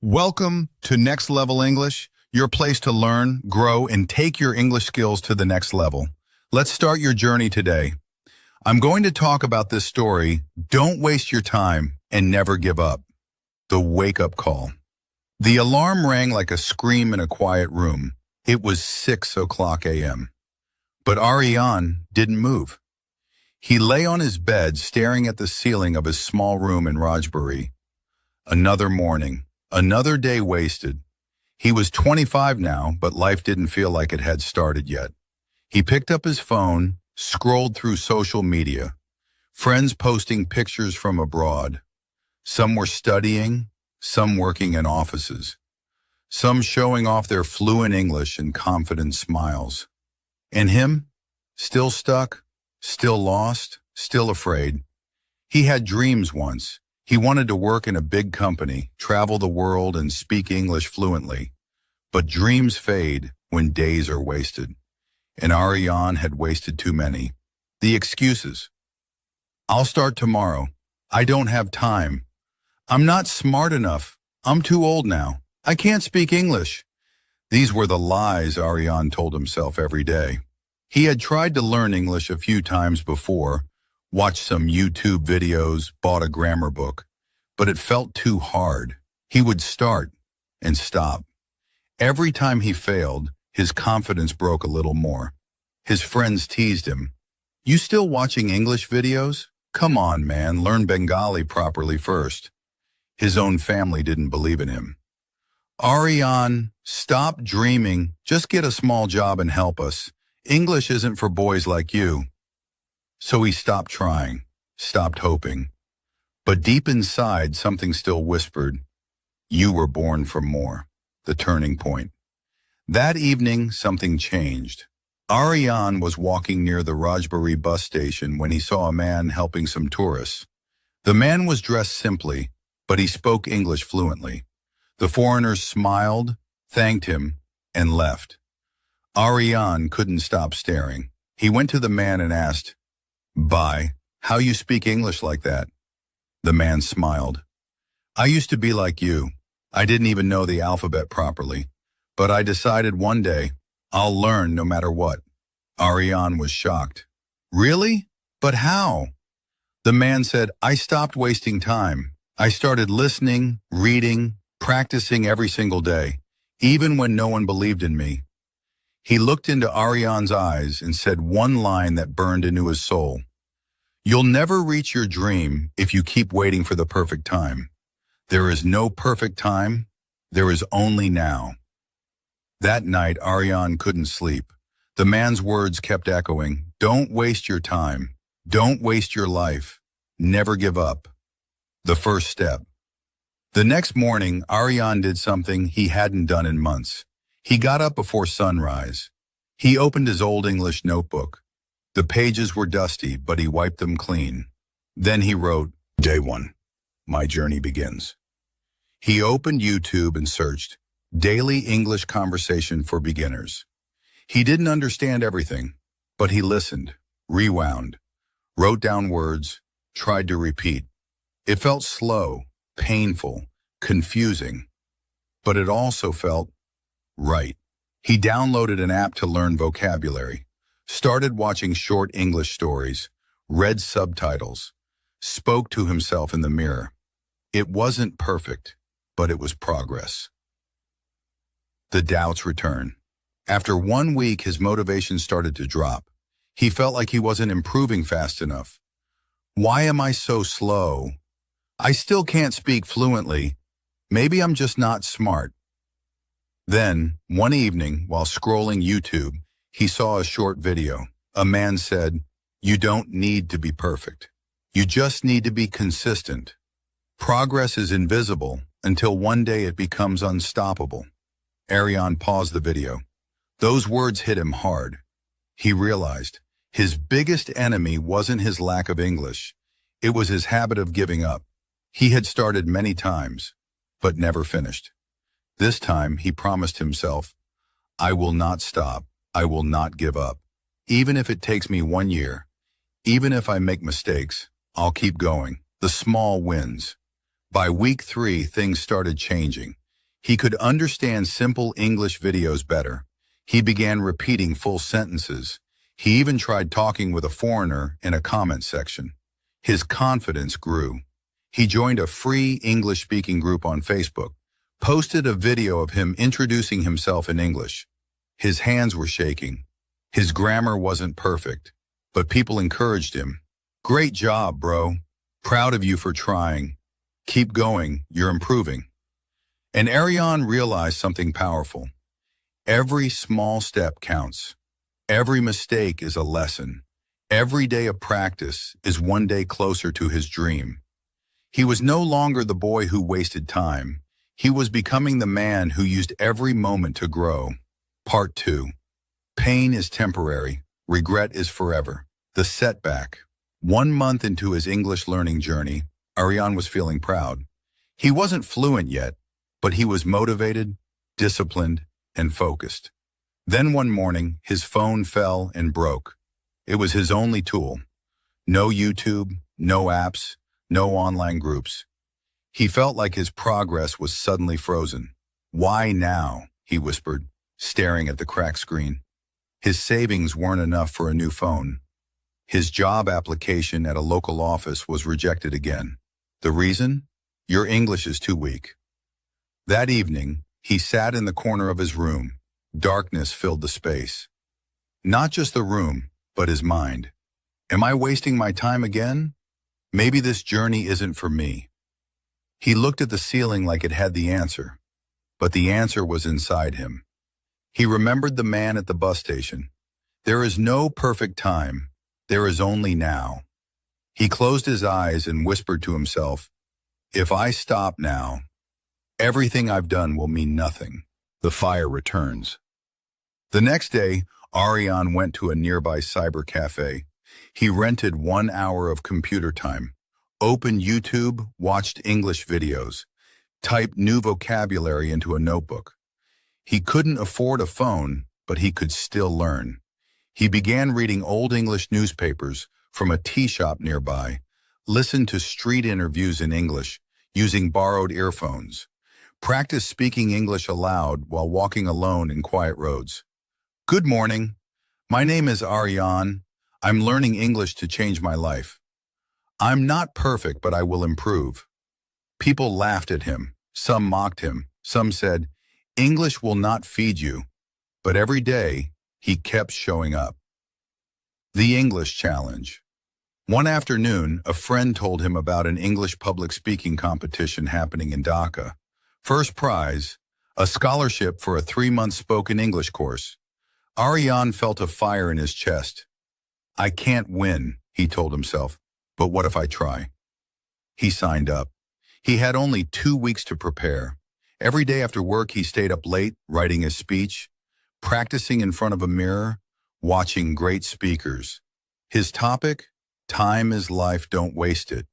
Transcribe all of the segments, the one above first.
Welcome to Next Level English, your place to learn, grow, and take your English skills to the next level. Let's start your journey today. I'm going to talk about this story, Don't Waste Your Time and Never Give Up. The wake-up call. The alarm rang like a scream in a quiet room. It was 6 o'clock a.m. But Ariane didn't move. He lay on his bed staring at the ceiling of his small room in Rajbari. Another morning. Another day wasted. He was 25 now, but life didn't feel like it had started yet. He picked up his phone, scrolled through social media. Friends posting pictures from abroad. Some were studying, some working in offices. Some showing off their fluent English and confident smiles. And him? Still stuck, still lost, still afraid. He had dreams once. He wanted to work in a big company, travel the world, and speak English fluently. But dreams fade when days are wasted. And Ariane had wasted too many. The excuses. I'll start tomorrow. I don't have time. I'm not smart enough. I'm too old now. I can't speak English. These were the lies Ariane told himself every day. He had tried to learn English a few times before, watched some YouTube videos, bought a grammar book, but it felt too hard. He would start and stop. Every time he failed, his confidence broke a little more. His friends teased him. You still watching English videos? Come on, man, learn Bengali properly first. His own family didn't believe in him. Ariane, stop dreaming. Just get a small job and help us. English isn't for boys like you. So he stopped trying, stopped hoping. But deep inside, something still whispered, you were born for more. The turning point. That evening, something changed. Ariane was walking near the Rajbari bus station when he saw a man helping some tourists. The man was dressed simply, but he spoke English fluently. The foreigners smiled, thanked him, and left. Ariane couldn't stop staring. He went to the man and asked, Bye. How you speak English like that? The man smiled. I used to be like you. I didn't even know the alphabet properly. But I decided one day, I'll learn no matter what. Ariane was shocked. Really? But how? The man said, I stopped wasting time. I started listening, reading, practicing every single day, even when no one believed in me. He looked into Ariane's eyes and said one line that burned into his soul. You'll never reach your dream if you keep waiting for the perfect time. There is no perfect time. There is only now. That night, Ariane couldn't sleep. The man's words kept echoing. Don't waste your time. Don't waste your life. Never give up. The first step. The next morning, Ariane did something he hadn't done in months. He got up before sunrise. He opened his old English notebook. The pages were dusty, but he wiped them clean. Then he wrote, Day 1. My journey begins. He opened YouTube and searched, Daily English Conversation for Beginners. He didn't understand everything, but he listened, rewound, wrote down words, tried to repeat. It felt slow, painful, confusing, but it also felt right. He downloaded an app to learn vocabulary. Started watching short English stories, read subtitles, spoke to himself in the mirror. It wasn't perfect, but it was progress. The doubts return. After 1 week, his motivation started to drop. He felt like he wasn't improving fast enough. Why am I so slow? I still can't speak fluently. Maybe I'm just not smart. Then, one evening, while scrolling YouTube, he saw a short video. A man said, You don't need to be perfect. You just need to be consistent. Progress is invisible until one day it becomes unstoppable. Ariane paused the video. Those words hit him hard. He realized his biggest enemy wasn't his lack of English. It was his habit of giving up. He had started many times, but never finished. This time, he promised himself, I will not stop. I will not give up. Even if it takes me 1 year, even if I make mistakes, I'll keep going. The small wins. By week 3, things started changing. He could understand simple English videos better. He began repeating full sentences. He even tried talking with a foreigner in a comment section. His confidence grew. He joined a free English-speaking group on Facebook, posted a video of him introducing himself in English. His hands were shaking. His grammar wasn't perfect, but people encouraged him. "Great job, bro. Proud of you for trying. Keep going, you're improving." And Ariane realized something powerful. Every small step counts. Every mistake is a lesson. Every day of practice is one day closer to his dream. He was no longer the boy who wasted time. He was becoming the man who used every moment to grow. Part 2. Pain is temporary. Regret is forever. The setback. 1 month into his English learning journey, Ariane was feeling proud. He wasn't fluent yet, but he was motivated, disciplined, and focused. Then one morning, his phone fell and broke. It was his only tool. No YouTube, no apps, no online groups. He felt like his progress was suddenly frozen. "Why now?" he whispered, staring at the cracked screen. His savings weren't enough for a new phone. His job application at a local office was rejected again. The reason? Your English is too weak. That evening, he sat in the corner of his room. Darkness filled the space. Not just the room, but his mind. Am I wasting my time again? Maybe this journey isn't for me. He looked at the ceiling like it had the answer, but the answer was inside him. He remembered the man at the bus station. There is no perfect time. There is only now. He closed his eyes and whispered to himself, "If I stop now, everything I've done will mean nothing." The fire returns. The next day, Ariane went to a nearby cyber cafe. He rented 1 hour of computer time, opened YouTube, watched English videos, typed new vocabulary into a notebook. He couldn't afford a phone, but he could still learn. He began reading old English newspapers from a tea shop nearby, listened to street interviews in English using borrowed earphones, practiced speaking English aloud while walking alone in quiet roads. "Good morning. My name is Ariane. I'm learning English to change my life. I'm not perfect, but I will improve." People laughed at him. Some mocked him. Some said, "English will not feed you." But every day, he kept showing up. The English Challenge. One afternoon, a friend told him about an English public speaking competition happening in Dhaka. First prize, a scholarship for a 3-month spoken English course. Ariane felt a fire in his chest. "I can't win," he told himself, "but what if I try?" He signed up. He had only 2 weeks to prepare. Every day after work, he stayed up late, writing his speech, practicing in front of a mirror, watching great speakers. His topic? Time is life, don't waste it.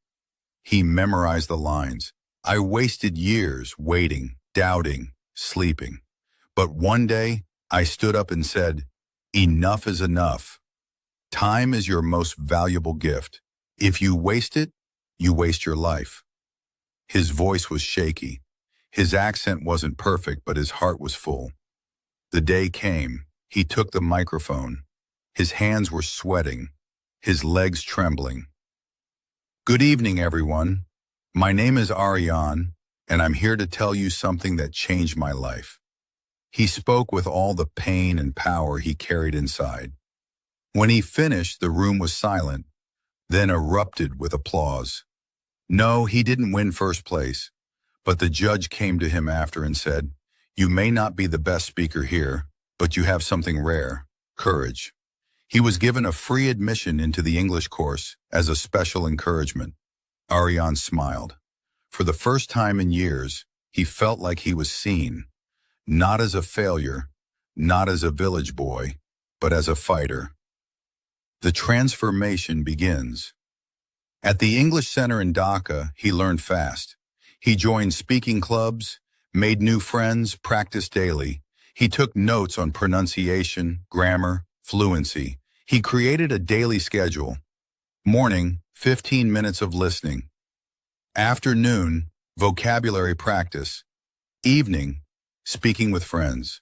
He memorized the lines. "I wasted years waiting, doubting, sleeping. But one day, I stood up and said, enough is enough. Time is your most valuable gift. If you waste it, you waste your life." His voice was shaky. His accent wasn't perfect, but his heart was full. The day came. He took the microphone. His hands were sweating, his legs trembling. "Good evening, everyone. My name is Ariane, and I'm here to tell you something that changed my life." He spoke with all the pain and power he carried inside. When he finished, the room was silent, then erupted with applause. No, he didn't win first place, but the judge came to him after and said, "You may not be the best speaker here, but you have something rare, courage." He was given a free admission into the English course as a special encouragement. Ariane smiled. For the first time in years, he felt like he was seen, not as a failure, not as a village boy, but as a fighter. The transformation begins. At the English Center in Dhaka, he learned fast. He joined speaking clubs, made new friends, practiced daily. He took notes on pronunciation, grammar, fluency. He created a daily schedule. Morning, 15 minutes of listening. Afternoon, vocabulary practice. Evening, speaking with friends.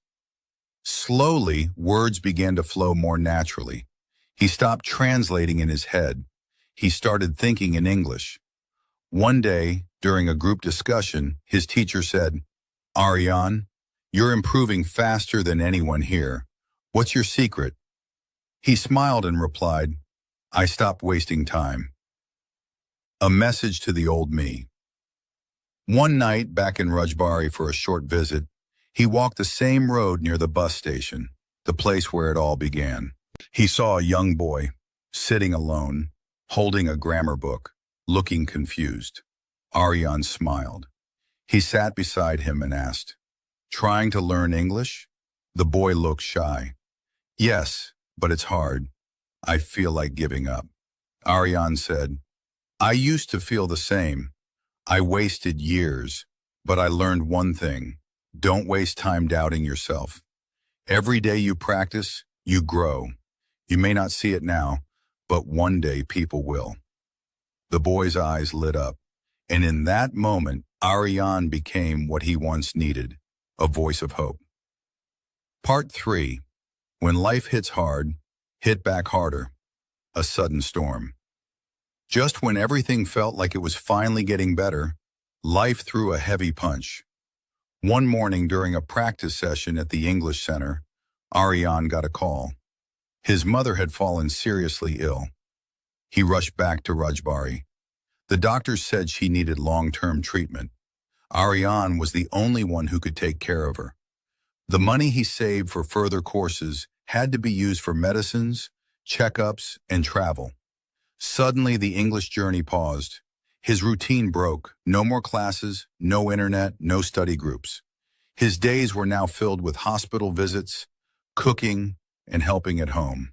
Slowly, words began to flow more naturally. He stopped translating in his head. He started thinking in English. One day, during a group discussion, his teacher said, "Ariane, you're improving faster than anyone here. What's your secret?" He smiled and replied, "I stopped wasting time." A message to the old me. One night, back in Rajbari for a short visit, he walked the same road near the bus station, the place where it all began. He saw a young boy, sitting alone, holding a grammar book, looking confused. Ariane smiled. He sat beside him and asked, "Trying to learn English?" The boy looked shy. "Yes, but it's hard. I feel like giving up." Ariane said, "I used to feel the same. I wasted years, but I learned one thing. Don't waste time doubting yourself. Every day you practice, you grow. You may not see it now, but one day people will." The boy's eyes lit up, and in that moment, Ariane became what he once needed, a voice of hope. Part 3. When life hits hard, hit back harder. A sudden storm. Just when everything felt like it was finally getting better, life threw a heavy punch. One morning during a practice session at the English Center, Ariane got a call. His mother had fallen seriously ill. He rushed back to Rajbari. The doctors said she needed long-term treatment. Ariane was the only one who could take care of her. The money he saved for further courses had to be used for medicines, checkups, and travel. Suddenly, the English journey paused. His routine broke. No more classes, no internet, no study groups. His days were now filled with hospital visits, cooking, and helping at home.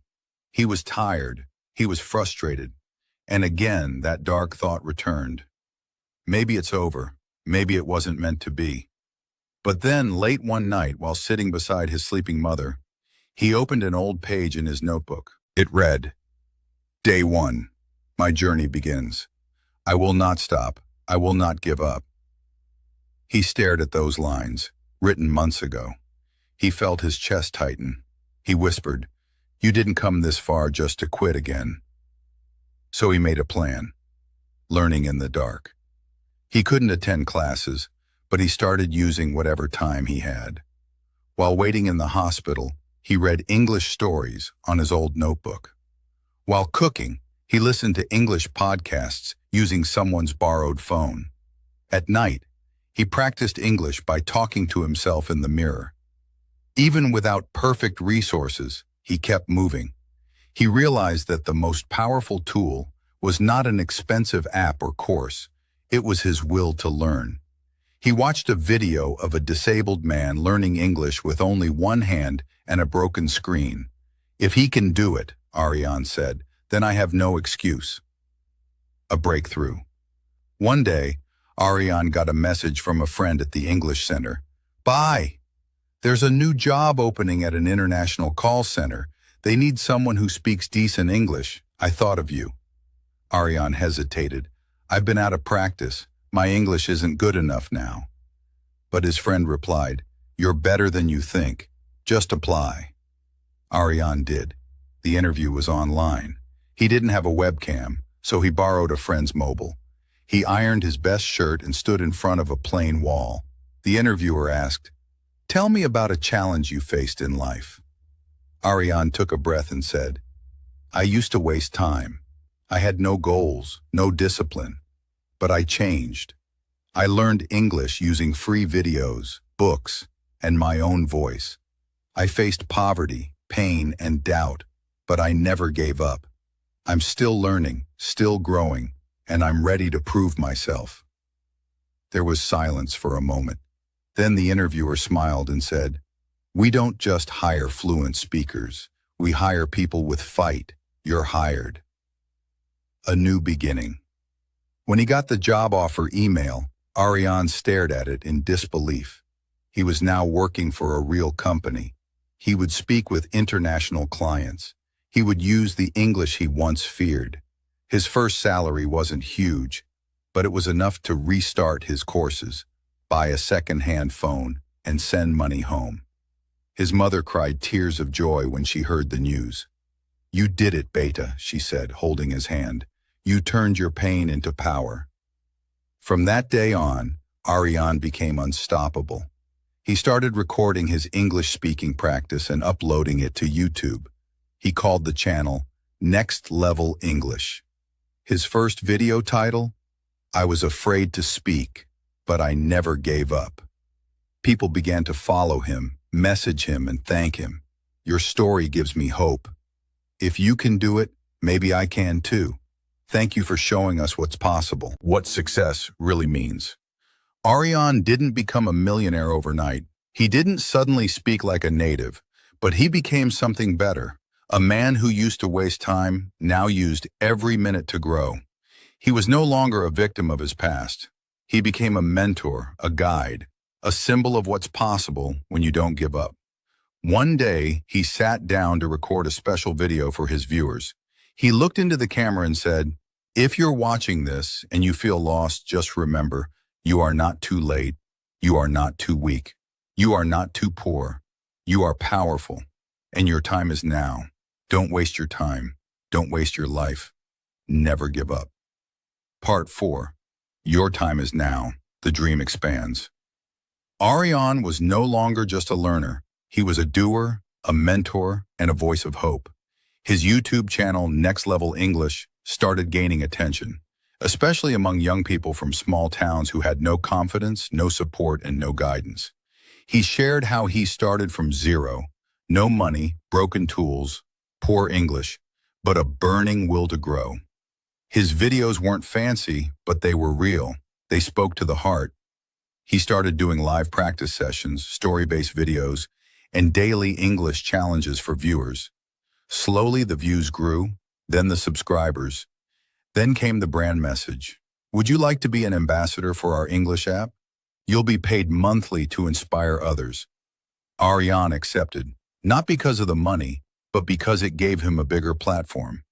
He was tired. He was frustrated. And again, that dark thought returned. Maybe it's over. Maybe it wasn't meant to be. But then, late one night, while sitting beside his sleeping mother, he opened an old page in his notebook. It read, "Day 1. My journey begins. I will not stop. I will not give up." He stared at those lines, written months ago. He felt his chest tighten. He whispered, "You didn't come this far just to quit again." So he made a plan. Learning in the dark. He couldn't attend classes, but he started using whatever time he had. While waiting in the hospital, he read English stories on his old notebook. While cooking, he listened to English podcasts using someone's borrowed phone. At night, he practiced English by talking to himself in the mirror. Even without perfect resources, he kept moving. He realized that the most powerful tool was not an expensive app or course. It was his will to learn. He watched a video of a disabled man learning English with only one hand and a broken screen. "If he can do it," Ariane said, "then I have no excuse." A breakthrough. One day, Ariane got a message from a friend at the English Center. "Bye! There's a new job opening at an international call center. They need someone who speaks decent English. I thought of you." Ariane hesitated. "I've been out of practice. My English isn't good enough now." But his friend replied, "You're better than you think. Just apply." Ariane did. The interview was online. He didn't have a webcam, so he borrowed a friend's mobile. He ironed his best shirt and stood in front of a plain wall. The interviewer asked, "Tell me about a challenge you faced in life." Ariane took a breath and said, "I used to waste time. I had no goals, no discipline. But I changed. I learned English using free videos, books, and my own voice. I faced poverty, pain, and doubt, but I never gave up. I'm still learning, still growing, and I'm ready to prove myself." There was silence for a moment. Then the interviewer smiled and said, "We don't just hire fluent speakers. We hire people with fight. You're hired." A new beginning. When he got the job offer email, Ariane stared at it in disbelief. He was now working for a real company. He would speak with international clients. He would use the English he once feared. His first salary wasn't huge, but it was enough to restart his courses, buy a second-hand phone, and send money home. His mother cried tears of joy when she heard the news. "You did it, Beta," she said, holding his hand. "You turned your pain into power." From that day on, Ariane became unstoppable. He started recording his English-speaking practice and uploading it to YouTube. He called the channel Next Level English. His first video title? "I was afraid to speak, but I never gave up." People began to follow him, message him, and thank him. "Your story gives me hope. If you can do it, maybe I can too. Thank you for showing us what's possible." What success really means. Ariane didn't become a millionaire overnight. He didn't suddenly speak like a native, but he became something better. A man who used to waste time now used every minute to grow. He was no longer a victim of his past. He became a mentor, a guide, a symbol of what's possible when you don't give up. One day, he sat down to record a special video for his viewers. He looked into the camera and said, "If you're watching this and you feel lost, just remember, you are not too late. You are not too weak. You are not too poor. You are powerful, and your time is now. Don't waste your time. Don't waste your life. Never give up." Part 4. Your time is now. The dream expands. Ariane was no longer just a learner. He was a doer, a mentor, and a voice of hope. His YouTube channel, Next Level English, started gaining attention, especially among young people from small towns who had no confidence, no support, and no guidance. He shared how he started from zero, no money, broken tools, poor English, but a burning will to grow. His videos weren't fancy, but they were real. They spoke to the heart. He started doing live practice sessions, story-based videos, and daily English challenges for viewers. Slowly the views grew, then the subscribers. Then came the brand message. "Would you like to be an ambassador for our English app? You'll be paid monthly to inspire others." Ariane accepted, not because of the money, but because it gave him a bigger platform.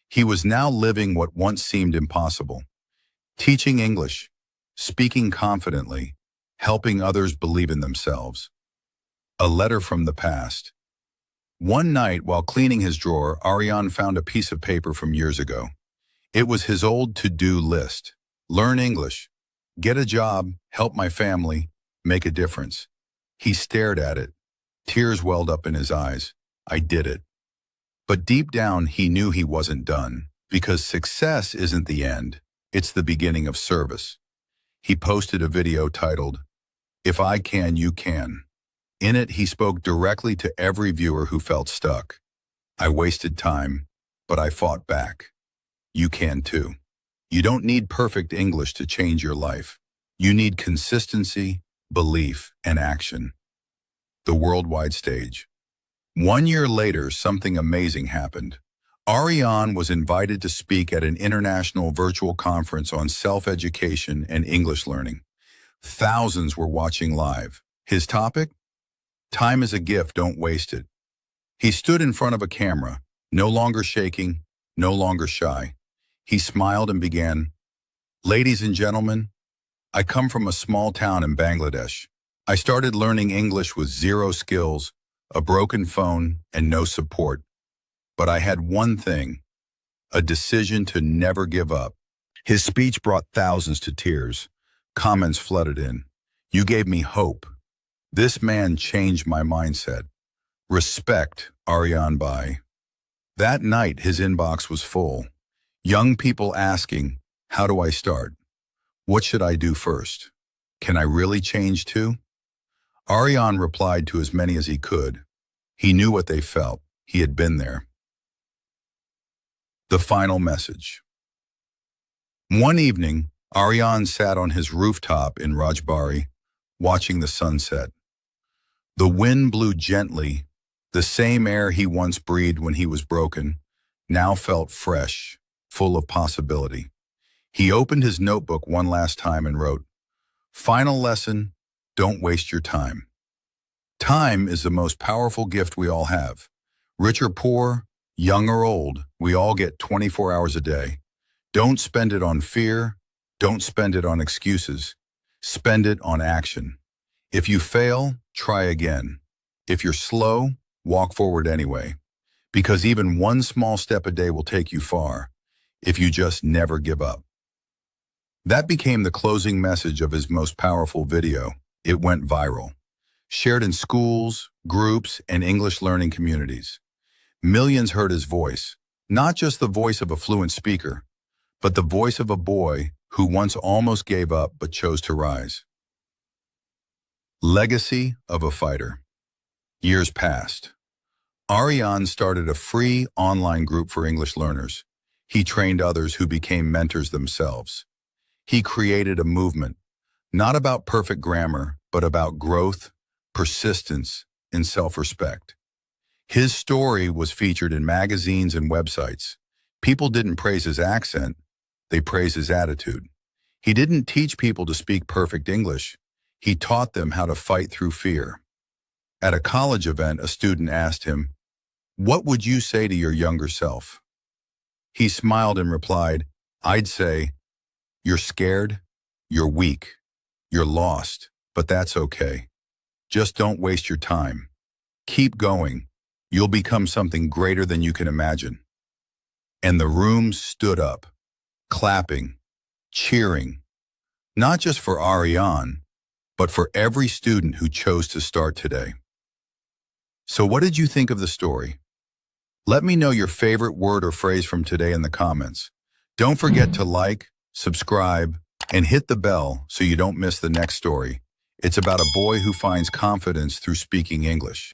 He was now living what once seemed impossible. Teaching English, speaking confidently, helping others believe in themselves. A letter from the past. One night, while cleaning his drawer, Ariane found a piece of paper from years ago. It was his old to-do list. Learn English, get a job, help my family, make a difference. He stared at it. Tears welled up in his eyes. I did it. But deep down, he knew he wasn't done, because success isn't the end. It's the beginning of service. He posted a video titled, "If I Can, You Can." In it, he spoke directly to every viewer who felt stuck. I wasted time, but I fought back. You can too. You don't need perfect English to change your life. You need consistency, belief, and action. The worldwide stage. 1 year later, something amazing happened. Ariane was invited to speak at an international virtual conference on self-education and English learning. Thousands were watching live. His topic? Time is a gift, don't waste it. He stood in front of a camera, no longer shaking, no longer shy. He smiled and began, "Ladies and gentlemen, I come from a small town in Bangladesh. I started learning English with zero skills, a broken phone, and no support. But I had one thing, a decision to never give up." His speech brought thousands to tears. Comments flooded in. "You gave me hope. This man changed my mindset. Respect, Ariane Bai." That night, his inbox was full. Young people asking, how do I start? What should I do first? Can I really change too? Ariane replied to as many as he could. He knew what they felt. He had been there. The final message. One evening, Ariane sat on his rooftop in Rajbari, watching the sunset. The wind blew gently. The same air he once breathed when he was broken now felt fresh, full of possibility. He opened his notebook one last time and wrote, "Final lesson, don't waste your time." Time is the most powerful gift we all have. Rich or poor, young or old, we all get 24 hours a day. Don't spend it on fear. Don't spend it on excuses. Spend it on action. If you fail, try again. If you're slow, walk forward anyway, because even one small step a day will take you far if you just never give up. That became the closing message of his most powerful video. It went viral, shared in schools, groups, and English learning communities. Millions heard his voice, not just the voice of a fluent speaker, but the voice of a boy who once almost gave up but chose to rise. Legacy of a fighter. Years passed. Ariane started a free online group for English learners. He trained others who became mentors themselves. He created a movement, not about perfect grammar, but about growth, persistence, and self-respect. His story was featured in magazines and websites. People didn't praise his accent, they praised his attitude. He didn't teach people to speak perfect English. He taught them how to fight through fear. At a college event, a student asked him, "What would you say to your younger self?" He smiled and replied, "I'd say, you're scared, you're weak, you're lost, but that's okay. Just don't waste your time. Keep going. You'll become something greater than you can imagine." And the room stood up, clapping, cheering, not just for Ariane, but for every student who chose to start today. So what did you think of the story? Let me know your favorite word or phrase from today in the comments. Don't forget to like, subscribe, and hit the bell so you don't miss the next story. It's about a boy who finds confidence through speaking English.